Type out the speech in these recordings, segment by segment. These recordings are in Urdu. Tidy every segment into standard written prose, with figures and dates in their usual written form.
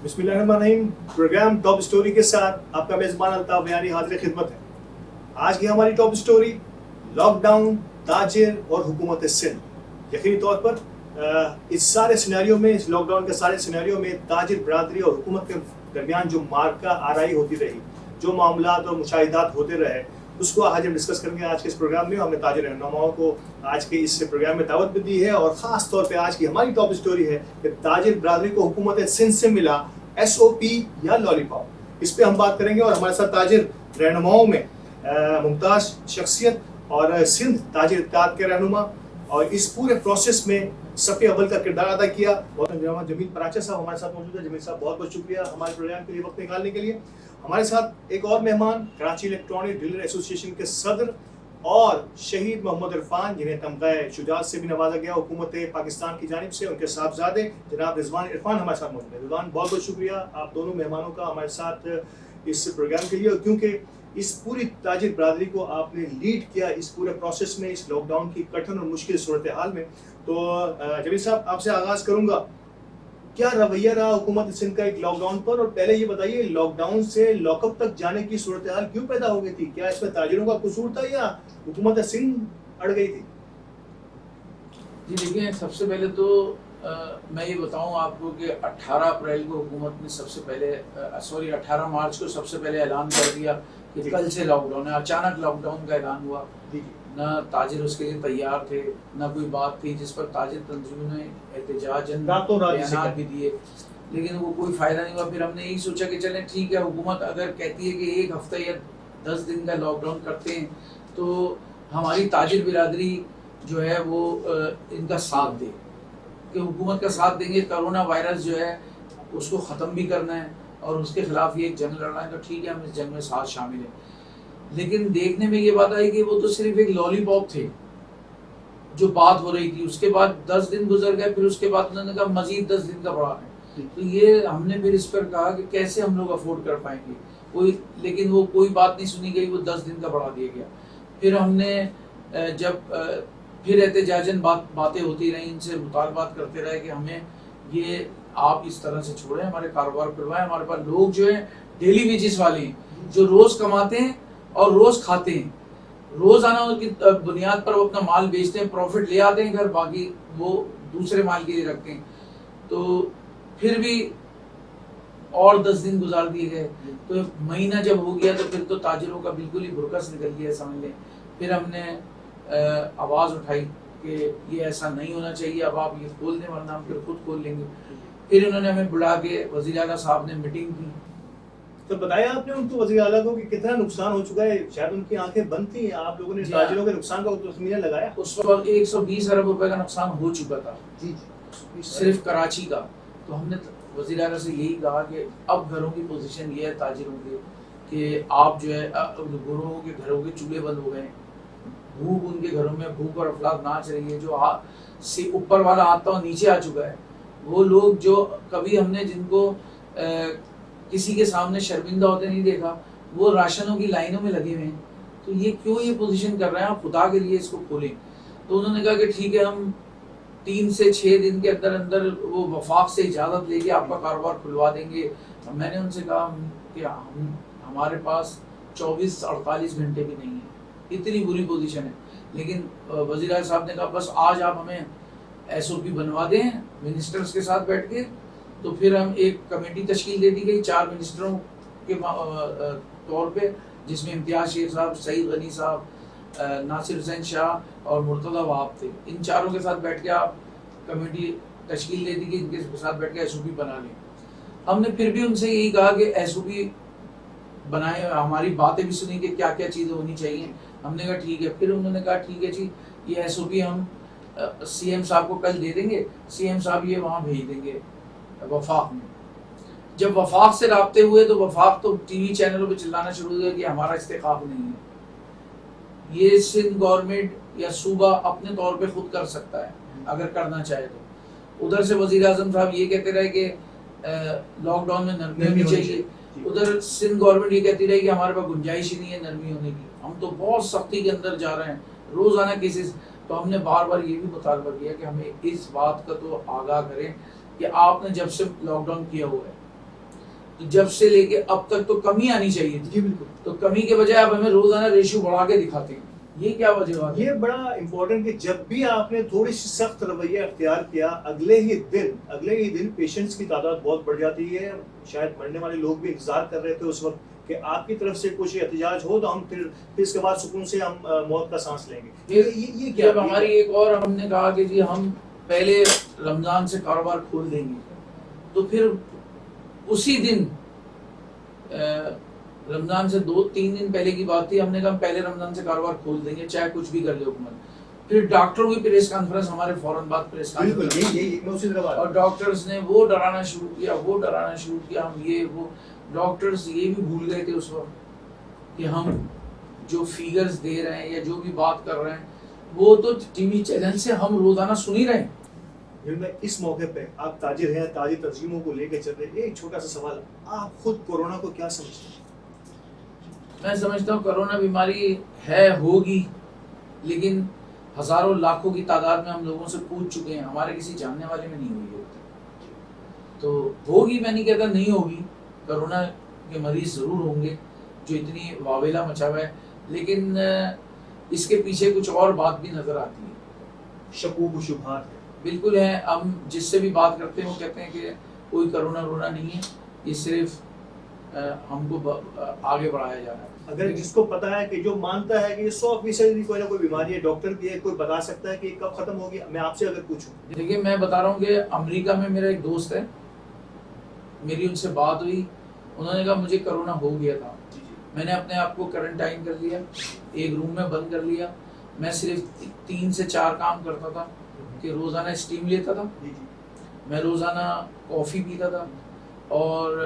بسم اللہ الرحمن الرحیم. پروگرام ٹاپ اسٹوری کے ساتھ آپ کا میزبان الطاف بیانی حاضر خدمت ہے. آج کی ہماری ٹاپ اسٹوری لاک ڈاؤن، تاجر اور حکومت سندھ. یقینی طور پر اس سارے سیناریو میں، اس لاک ڈاؤن کے سارے سیناریو میں تاجر برادری اور حکومت کے درمیان جو مارکہ آرائی ہوتی رہی، جو معاملات اور مشاہدات ہوتے رہے، اس کو آج ہم ڈسکس کریں گے. آج کے اس پروگرام میں ہم نے تاجر رہنماؤں کو آج کے اس پروگرام میں دعوت بھی دی ہے، اور خاص طور پہ آج کی ہماری ٹاپ اسٹوری ہے کہ تاجر برادری کو حکومت سندھ سے ملا SOP یا لالی پاپ. اس پہ ہم بات کریں گے. اور ہمارے ساتھ تاجر رہنماؤں میں ممتاز شخصیت اور سندھ تاجر اتحاد کے رہنما، اور اس پورے پروسیس میں صف اول کا کردار ادا کیا، اور جمیل پراچا صاحب ہمارے ساتھ موجود ہے. جمیل صاحب بہت بہت شکریہ ہمارے پروگرام کے لیے وقت نکالنے کے لیے. ہمارے ساتھ ایک اور مہمان کراچی الیکٹرانک ڈیلر ایسوسی ایشن کے صدر اور شہید محمد عرفان، جنہیں تمغہ شجاعت سے بھی نوازا گیا حکومت پاکستان کی جانب سے، ان کے صاحبزادے جناب رضوان عرفان ہمارے ساتھ موجود ہیں. رضوان، بہت بہت شکریہ آپ دونوں مہمانوں کا ہمارے ساتھ اس پروگرام کے لیے، کیونکہ اس پوری تاجر برادری کو آپ نے لیڈ کیا اس پورے پروسیس میں، اس لاک ڈاؤن کی کٹھن اور مشکل صورتحال میں. تو جمیل صاحب، آپ سے آغاز کروں گا. کیا رویہ رہا حکومت سندھ کا ایک لاک ڈاؤن پر؟ اور پہلے یہ بتائیے، لاک ڈاؤن سے لاک اپ تک جانے کی صورتحال کیوں پیدا ہو گئی تھی؟ کیا اس میں تاجروں کا قصور تھا یا حکومت سندھ اڑ گئی تھی؟ جی دیکھیں، سب سے پہلے تو میں یہ بتاؤں آپ کو کہ 18 اپریل کو حکومت نے 18 مارچ کو سب سے پہلے اعلان کر دیا کہ کل سے لاک ڈاؤن ہے. اچانک لاک ڈاؤن کا اعلان ہوا. نہ تاجر اس کے لیے تیار تھے، نہ کوئی بات تھی، جس پر تاجر تنظیموں نے احتجاجاً بیانات بھی دیے، لیکن وہ کوئی فائدہ نہیں ہوا. پھر ہم نے یہی سوچا کہ چلیں ٹھیک ہے، حکومت اگر کہتی ہے کہ ایک ہفتہ یا 10 دن کا لاک ڈاؤن کرتے ہیں تو ہماری تاجر برادری جو ہے وہ ان کا ساتھ دے، کہ حکومت کا ساتھ دیں گے. کرونا وائرس جو ہے اس کو ختم بھی کرنا ہے اور اس کے خلاف یہ ایک جنگ لڑنا ہے، تو ٹھیک ہے ہم اس جنگ میں ساتھ شامل ہیں. لیکن دیکھنے میں یہ بات آئی کہ وہ تو صرف ایک لالی پاپ تھے جو بات ہو رہی تھی. اس کے بعد 10 دن گزر گئے، پھر اس کے بعد انہوں نے کہا مزید 10 دن کا بڑھا ہے. تو یہ ہم نے پھر اس پر کہا کہ کیسے ہم لوگ افورڈ کر پائیں گے لیکن وہ کوئی بات نہیں سنی گئی، وہ 10 دن کا بڑھا دیا گیا. پھر ہم نے جب پھر احتجاجاً باتیں ہوتی رہیں، ان سے مطالبات کرتے رہے کہ ہمیں یہ آپ اس طرح سے چھوڑیں، ہمارے کاروبار کھلوائیں. ہمارے پاس لوگ جو ہیں ڈیلی ویجز والے ہیں، جو روز کماتے ہیں اور روز کھاتے ہیں، روزانہ ان کی بنیاد پر وہ اپنا مال بیچتے ہیں، پروفٹ لے آتے ہیں گھر، باقی وہ دوسرے مال کے لیے رکھتے ہیں. تو پھر بھی اور 10 دن گزار دیے گئے. تو مہینہ جب ہو گیا تو پھر تو تاجروں کا بالکل ہی بھرکس نکل گیا سمجھ لیں. پھر ہم نے آواز اٹھائی کہ یہ ایسا نہیں ہونا چاہیے، اب آپ یہ کھول دیں ورنہ ہم پھر خود کھول لیں گے. پھر انہوں نے ہمیں بلا کے وزیر اعلیٰ صاحب نے میٹنگ کی. تو بتایا آپ نے ان کو وزیر اعلیٰ کو کہ کتنا نقصان ہو چکا ہے؟ شاید ان کی آنکھیں بند تھیں. آپ لوگوں نے تاجروں کے نقصان کا تخمینہ لگایا؟ اس وقت 120 ارب روپے کا نقصان ہو چکا تھا صرف کراچی کا. تو ہم نے وزیر اعلیٰ سے یہی کہا کہ اب گھروں کی پوزیشن یہ ہے تاجروں کی کہ آپ جو ہے گروہوں کے گھروں کے چولہے بند ہو گئے، بھوک ان کے گھروں میں بھوک اور افلاک ناچ رہی ہے. جو اوپر والا ہاتھ تھا وہ نیچے آ چکا ہے. وہ لوگ جو کبھی ہم نے جن کو کسی کے سامنے شرمندہ ہوتے نہیں دیکھا، وہ راشنوں کی لائنوں میں لگے ہوئے ہیں. تو یہ کیوں یہ پوزیشن کر رہے ہیں؟ آپ خدا کے لیے اس کو کھولیں. تو انہوں نے کہا کہ ٹھیک ہے، ہم 3 سے 6 دن کے اندر اندر وہ وفاق سے اجازت لے کے آپ کا کاروبار کھلوا دیں گے. میں نے ان سے کہا کہ ہمارے پاس 24-48 گھنٹے بھی نہیں ہیں، اتنی بری پوزیشن ہے. لیکن وزیر اعظم صاحب نے کہا بس آج آپ ہمیں SOP بنوا دیں منسٹرز کے ساتھ بیٹھ کے. تو پھر ہم ایک کمیٹی تشکیل دے دی گئی 4 منسٹروں کے طور پہ، جس میں امتیاز شیخ صاحب، سعید غنی صاحب، ناصر حسین شاہ اور مرتضیٰ وہاب تھے. ان چاروں کے ساتھ بیٹھ کے آپ کمیٹی تشکیل دے دی گئی، ان کے ساتھ بیٹھ کے SOP بنا لیں. ہم نے پھر بھی ان سے یہی کہا کہ SOP بنائے، ہماری باتیں بھی سنی کہ کیا کیا چیزیں ہونی چاہیے. ہم نے کہا ٹھیک ہے. پھر انہوں نے کہا ٹھیک ہے جی، یہ SOP ہم CM صاحب کو کل دے دیں گے، CM صاحب یہ وہاں بھیج دیں گے وفاق میں. جب وفاق سے رابطے ہوئے تو وفاق تو ٹی وی چینلوں پہ چلانا شروع ہو گیا کہ ہمارا استحقاق نہیں ہے، یہ سندھ گورنمنٹ یا صوبہ اپنے طور پہ خود کر سکتا ہے اگر کرنا چاہے تو. ادھر سے وزیر اعظم صاحب یہ کہتے رہے کہ لاک ڈاؤن میں نرمی ہونی چاہیے، ادھر سندھ گورنمنٹ یہ کہتی رہی کہ ہمارے پاس گنجائش ہی نہیں ہے نرمی ہونے کی. ہم تو بہت سختی کے اندر جا رہے ہیں، روزانہ کیسز. تو ہم نے بار بار یہ بھی مطالبہ کیا کہ ہمیں اس بات کا تو آگاہ کریں کہ آپ نے جب سے لاک ڈاؤن کیا ہوا ہے تو جب سے لے کے اب تک تو کمی آنی چاہیے تھی. جی بالکل. تو کمی کے بجائے اب ہمیں روزانہ ریشیو بڑھا کے دکھاتے ہیں. یہ کیا وجہ ہے؟ یہ بڑا امپورٹنٹ کہ جب بھی آپ نے تھوڑی سی سخت رویہ اختیار کیا اگلے ہی دن پیشنٹس کی تعداد بہت بڑھ جاتی ہے. شاید مرنے والے لوگ بھی انتظار کر رہے تھے اس وقت کہ آپ کی طرف سے کچھ احتجاج ہو تو ہم پھر اس کے بعد سکون سے ہم موت کا سانس لیں گے. یہ کیا ہماری ایک اور ہم نے کہا کہ جی ہم پہلے رمضان سے کاروبار کھول دیں گے, تو پھر اسی دن رمضان سے 2-3 دن پہلے کی بات تھی, ہم نے کہا پہلے رمضان سے کاروبار کھول دیں گے چاہے کچھ بھی کر لے حکومت. پھر ڈاکٹروں کی پریس کانفرنس ہمارے فوراً بعد پریس کانفرنس, اور ڈاکٹرز نے وہ ڈرانا شروع کیا ہم یہ وہ. ڈاکٹرز یہ بھی بھول گئے تھے اس وقت کہ ہم جو فیگرز دے رہے ہیں یا جو بھی بات کر رہے ہیں وہ تو ٹی وی چینل سے ہم روزانہ سن ہی رہے ہیں. میں اس موقع پہ آپ تاجر ہیں, تاجر تنظیموں کو لے کے چل رہے ہیں, ایک چھوٹا سا سوال, آپ خود کورونا کو کیا سمجھتے ہیں؟ میں سمجھتا ہوں کرونا بیماری ہے, ہوگی, لیکن ہزاروں لاکھوں کی تعداد میں ہم لوگوں سے پوچھ چکے ہیں, ہمارے کسی جاننے والے میں نہیں ہوئی ہے. تو ہوگی, میں نہیں کہتا نہیں ہوگی, کرونا کے مریض ضرور ہوں گے جو اتنی واویلا مچا ہوا ہے, لیکن اس کے پیچھے کچھ اور بات بھی نظر آتی ہے. شکوک و شبہات ہے. بالکل ہے, ہم جس سے بھی بات کرتے ہیں وہ کہتے ہیں کہ کوئی کرونا نہیں ہے, یہ صرف ہم کو آگے بڑھایا جا رہا ہے. اگر جس کو پتا ہے کہ جو مانتا ہے کہ یہ 100% کوئی نہ کوئی بیماری ہے, ڈاکٹر بھی ہے, کوئی بتا سکتا ہے کہ کب ختم ہوگی. میں آپ سے اگر پوچھوں, دیکھیے میں بتا رہا ہوں کہ امریکہ میں میرا ایک دوست ہے, میری ان سے بات ہوئی, انہوں نے کہا مجھے کرونا ہو گیا تھا, میں نے اپنے آپ کو کوارنٹائن کر لیا, ایک روم میں بند کر لیا, میں صرف 3 سے 4 کام کرتا تھا کہ روزانہ اسٹیم لیتا تھا, میں روزانہ کافی پیتا تھا, اور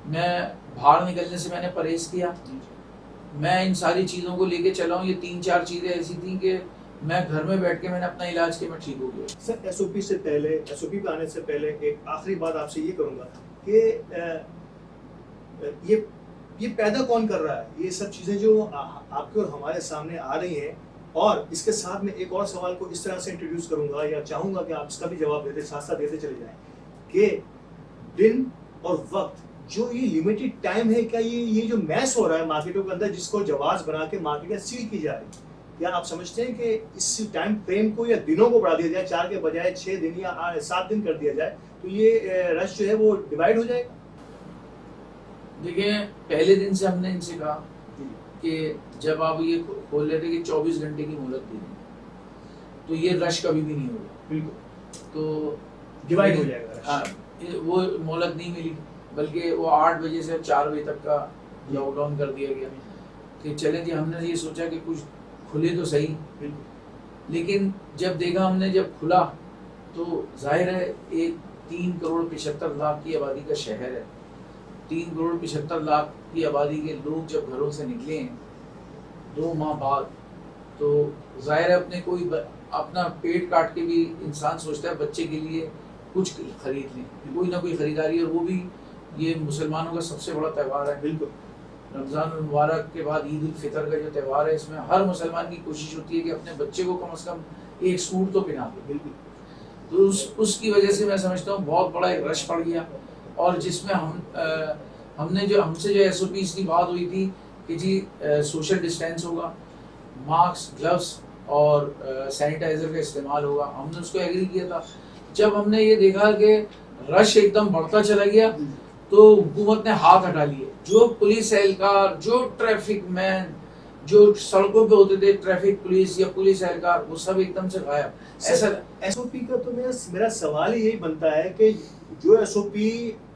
میں باہر نکلنے سے میں نے پرہیز کیا. میں ان ساری چیزوں کو لے کے چلا ہوں. یہ 3-4 چیزیں ایسی تھیں کہ میں گھر میں بیٹھ کے میں نے اپنا علاج کیا, میں ٹھیک ہو گیا. سر ایس او پی پہ آنے سے پہلے ایک آخری بات آپ سے یہ کروں گا کہ یہ پیدا کون کر رہا ہے یہ سب چیزیں جو آپ کے اور ہمارے سامنے آ رہی ہیں؟ اور اس کے ساتھ میں ایک اور سوال کو اس طرح سے انٹروڈیوس کروں گا یا چاہوں گا کہ آپ اس کا بھی جواب دیتے ساتھ ساتھ دیتے چلے جائیں کہ دن اور وقت جو یہ لمیٹڈ ٹائم ہے, کیا یہ جو میس ہو رہا ہے مارکیٹوں کے اندر جس کو جواز بنا کے مارکیٹیں سیل کی جا رہی ہے, کیا آپ سمجھتے ہیں کہ اس ٹائم فریم کو یا دنوں کو بڑھا دیا جائے, 4 کے بجائے 6 دن یا 7 دن کر دیا جائے, تو یہ رش جو ہے وہ ڈیوائڈ ہو جائے گا؟ دیکھیں پہلے دن سے ہم نے ان سے کہا کہ جب آپ یہ کھول لیتے کہ 24 گھنٹے کی مہلت دے دیں تو یہ رش کبھی بھی نہیں ہوگا. بالکل, تو ڈیوائڈ ہو جائے گا. وہ مہلت نہیں ملی, بلکہ وہ 8 بجے سے 4 بجے تک کا لاک ڈاؤن کر دیا گیا کہ چلیں جی. ہم نے یہ سوچا کہ کچھ کھلے تو صحیح, لیکن جب دیکھا ہم نے جب کھلا تو ظاہر ہے ایک 3 کروڑ 75 لاکھ کی آبادی کا شہر ہے, 3 کروڑ 75 لاکھ کی آبادی کے لوگ جب گھروں سے نکلے ہیں 2 ماہ بعد, تو ظاہر ہے اپنے کوئی اپنا پیٹ کاٹ کے بھی انسان سوچتا ہے بچے کے لیے کچھ خرید لیں, کوئی نہ کوئی خریداری, اور وہ بھی یہ مسلمانوں کا سب سے بڑا تہوار ہے. بالکل, رمضان المبارک کے بعد عید الفطر کا جو تہوار ہے, اس میں ہر مسلمان کی کوشش ہوتی ہے کہ اپنے بچے کو کم از کم ایک سوٹ تو پہنا دے. بالکل, تو اس کی وجہ سے میں سمجھتا ہوں بہت بڑا ایک رش پڑ گیا, اور جس میں ہم سے جو ایس او پیز کی بات ہوئی تھی کہ جی سوشل ڈسٹینس ہوگا, ماسک, گلوز اور سینیٹائزر کا استعمال ہوگا, ہم نے اس کو ایگری کیا تھا. جب ہم نے یہ دیکھا کہ رش ایک دم بڑھتا چلا گیا تو حکومت نے ہاتھ ہٹا لیے. جو پولیس اہلکار, جو ٹریفک مین, جو سڑکوں پہ ہوتے تھے ٹریفک پولیس یا پولیس اہلکار, وہ سب ایک دم سے غائب. ایسا ایس او پی کا تو میرا سوال یہی بنتا ہے کہ جو ایس او پی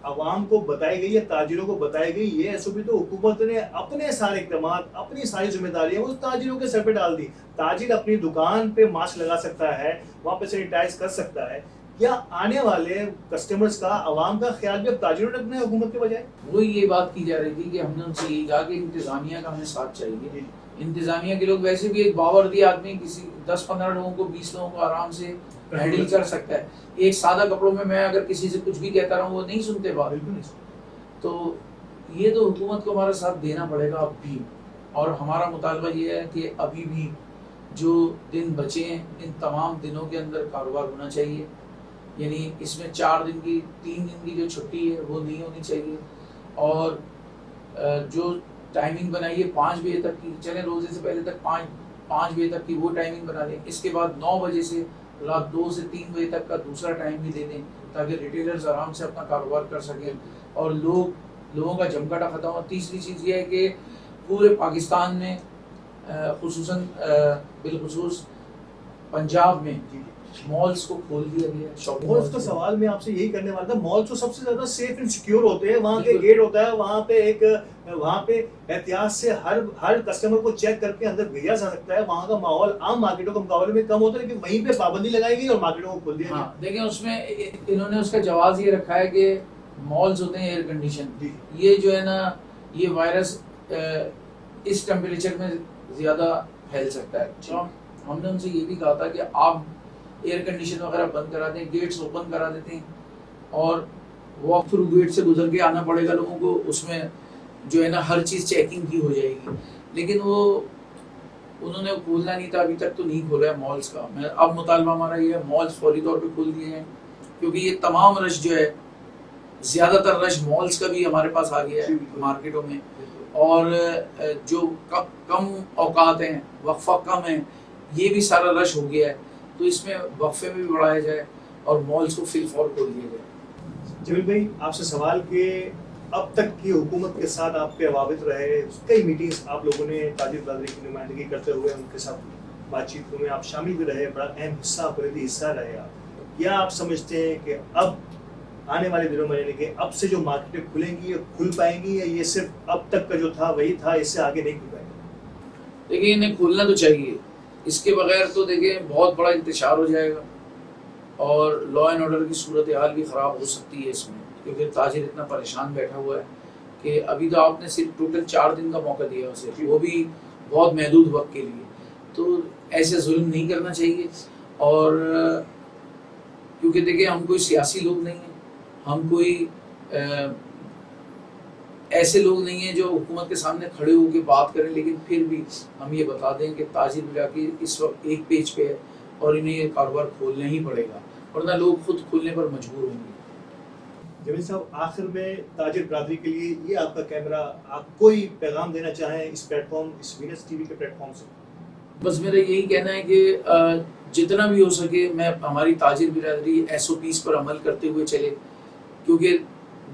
عوام کو بتائی گئی یا تاجروں کو بتائی گئی, یہ ایس او پی تو حکومت نے اپنے سارے اقدامات, اپنی ساری ذمہ داریاں اس تاجروں کے سر پہ ڈال دی. تاجر اپنی دکان پہ ماسک لگا سکتا ہے, وہاں پہ سینیٹائز کر سکتا ہے, یا آنے والے کسٹمرز کا, عوام کا خیال بھی اب تاجروں نے رکھنا ہے حکومت کے بجائے؟ وہی یہ بات کی جا رہی تھی کہ ہم نے ان سے یہی کہا کہ انتظامیہ کا ہمیں ساتھ چاہیے. انتظامیہ کے لوگ ویسے بھی ایک باوردی آدمی کسی 10-15 لوگوں کو 20 لوگوں کو آرام سے ہینڈل کر سکتا ہے. ایک سادہ کپڑوں میں اگر کسی سے کچھ بھی کہتا رہوں وہ نہیں سنتے بات. تو یہ تو حکومت کو ہمارا ساتھ دینا پڑے گا اب بھی, اور ہمارا مطالبہ یہ ہے کہ ابھی بھی جو دن بچے ہیں ان تمام دنوں کے اندر کاروبار ہونا چاہیے. یعنی اس میں 4 دن کی 3 دن کی جو چھٹی ہے وہ نہیں ہونی چاہیے. اور جو ٹائمنگ بنائی ہے 5 بجے تک کی، چلیں روزے سے پہلے تک 5 بجے تک کی وہ ٹائمنگ بنا لیں، اس کے بعد 9 بجے سے رات 2 سے 3 بجے تک کا دوسرا ٹائم بھی دے دیں تاکہ ریٹیلرز آرام سے اپنا کاروبار کر سکیں اور لوگوں کا جمگٹا ختم ہو۔ تیسری چیز یہ ہے کہ پورے پاکستان میں خصوصاً بالخصوص پنجاب میں مالز کو کھول دیا گیا ہے، شاپنگ مالز کا سوال میں آپ سے یہی کرنے والا تھا۔ مالز تو سب سے زیادہ سیف اینڈ سیکیور ہوتے ہیں، وہاں کے گیٹ ہوتا ہے، وہاں پہ احتیاط سے ہر کسٹمر کو چیک کر کے اندر بھیجا جا سکتا ہے۔ وہاں کا ماحول عام مارکیٹوں کے مقابلے میں کم ہوتا ہے، لیکن وہیں پہ پابندی لگائی گئی اور مارکیٹوں کو کھول دیا گیا۔ دیکھیں اس میں انہوں نے اس کا جواز یہ رکھا ہے کہ مالز ہوتے ہیں ایئر کنڈیشن، یہ جو ہے نا یہ وائرس اس ٹیمپریچر میں زیادہ پھیل سکتا ہے، تو ہم نے ان سے یہ بھی کہا تھا کہ آپ ایئر کنڈیشن وغیرہ بند کرا دیں، گیٹس اوپن کرا دیتے ہیں اور واک تھرو گیٹ سے گزر کے آنا پڑے گا لوگوں کو، اس میں جو ہے نا ہر چیز چیکنگ کی ہو جائے گی، لیکن وہ انہوں نے کھولنا نہیں تھا، ابھی تک تو نہیں کھولا ہے مالز کا۔ اب مطالبہ ہمارا یہ ہے مالز فوری طور پہ کھول دیے ہیں، کیونکہ یہ تمام رش جو ہے زیادہ تر رش مالز کا بھی ہمارے پاس آ گیا ہے مارکیٹوں میں، اور جو کم اوقات ہیں، وقفہ کم ہے، یہ بھی سارا رش ہو گیا ہے، تو اس میں وقفے میں بھی بڑھایا جائے اور مالز کو فی الفور کھول دیا جائے۔ جمیل بھائی آپ سے سوال کہ اب تک کی حکومت کے ساتھ آپ کے روابط رہے، کئی میٹنگز آپ لوگوں نے تاجر برادری کی نمائندگی کرتے ہوئے ان کے ساتھ بات چیت میں آپ شامل بھی رہے، بڑا اہم حصہ بنیادی حصہ رہے آپ، کیا آپ سمجھتے ہیں کہ اب آنے والے دنوں میں، یعنی کہ اب سے جو مارکیٹیں کھلیں گی یہ کھل پائیں گی، یا یہ صرف اب تک کا جو تھا وہی تھا، اس سے آگے نہیں کھل پائیں گے؟ دیکھیں انہیں کھولنا تو چاہیے، اس کے بغیر تو دیکھیں بہت بڑا انتشار ہو جائے گا اور لا اینڈ آرڈر کی صورتحال بھی خراب ہو سکتی ہے اس میں، کیونکہ تاجر اتنا پریشان بیٹھا ہوا ہے کہ ابھی تو آپ نے صرف ٹوٹل 4 دن کا موقع دیا اسے، وہ بھی بہت محدود وقت کے لیے، تو ایسے ظلم نہیں کرنا چاہیے۔ اور کیونکہ دیکھیں ہم کوئی سیاسی لوگ نہیں ہیں، ہم کوئی ایسے لوگ نہیں ہیں جو حکومت کے سامنے کھڑے ہو کے بات کریں، لیکن پھر بھی ہم یہ بتا دیں کہ تاجر براکی اس وقت ایک پیج پہ ہے اور انہیں یہ کاروبار کھولنا ہی پڑے گا، ورنہ لوگ خود کھولنے پر مجبور ہوں گے۔ جمیل صاحب آخر میں تاجر برادری کے لیے یہ آپ کا کیمرہ، آپ کوئی پیغام دینا چاہیں اس پلیٹ فارم، اس وینس ٹی وی کے پلیٹ فارم سے؟ بس میرا یہی کہنا ہے کہ جتنا بھی ہو سکے میں ہماری تاجر برادری SOPs پر عمل کرتے ہوئے چلے، کیونکہ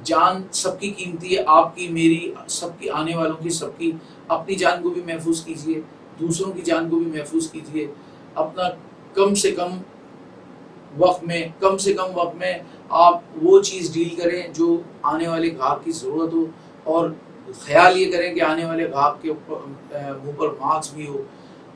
جان سب کی قیمتی ہے، آپ کی، میری، سب کی، آنے والوں کی، سب کی۔ اپنی جان کو بھی محفوظ کیجیے، دوسروں کی جان کو بھی محفوظ کیجیے، اپنا کم سے کم وقت میں آپ وہ چیز ڈیل کریں جو آنے والے گاہک کی ضرورت ہو، اور خیال یہ کریں کہ آنے والے گاہک کے منہ پر ماسک بھی ہو،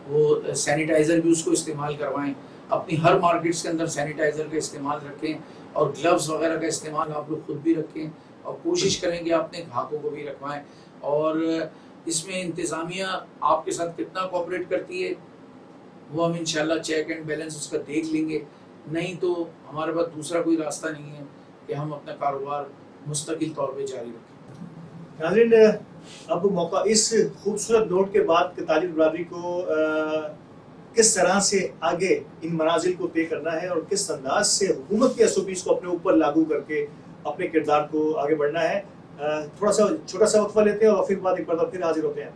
وہ سینیٹائزر بھی اس کو استعمال کروائیں، اپنی ہر مارکیٹس کے اندر سینیٹائزر کا استعمال رکھیں اور گلوز وغیرہ کا استعمال آپ لوگ خود بھی رکھیں، اور کوشش کریں کہ اپنے گاہکوں کو بھی رکھوائیں۔ اور اس میں انتظامیہ آپ کے ساتھ کتنا کوآپریٹ کرتی ہے وہ ہم انشاءاللہ چیک اینڈ بیلنس اس کا دیکھ لیں گے، نہیں تو ہمارے پاس دوسرا کوئی راستہ نہیں ہے کہ ہم اپنا کاروبار مستقل طور پہ جاری رکھیں۔ ناظرین اب موقع اس خوبصورت نوٹ کے بعد کہ تاجر برادری کو کس طرح سے آگے ان منازل کو طے کرنا ہے اور کس انداز سے حکومت کے SOPs کو اپنے اوپر لاگو کر کے اپنے کردار کو آگے بڑھنا ہے، تھوڑا سا چھوٹا سا وقفہ لیتے ہیں اور پھر بعد ایک بار پھر حاضر ہوتے ہیں۔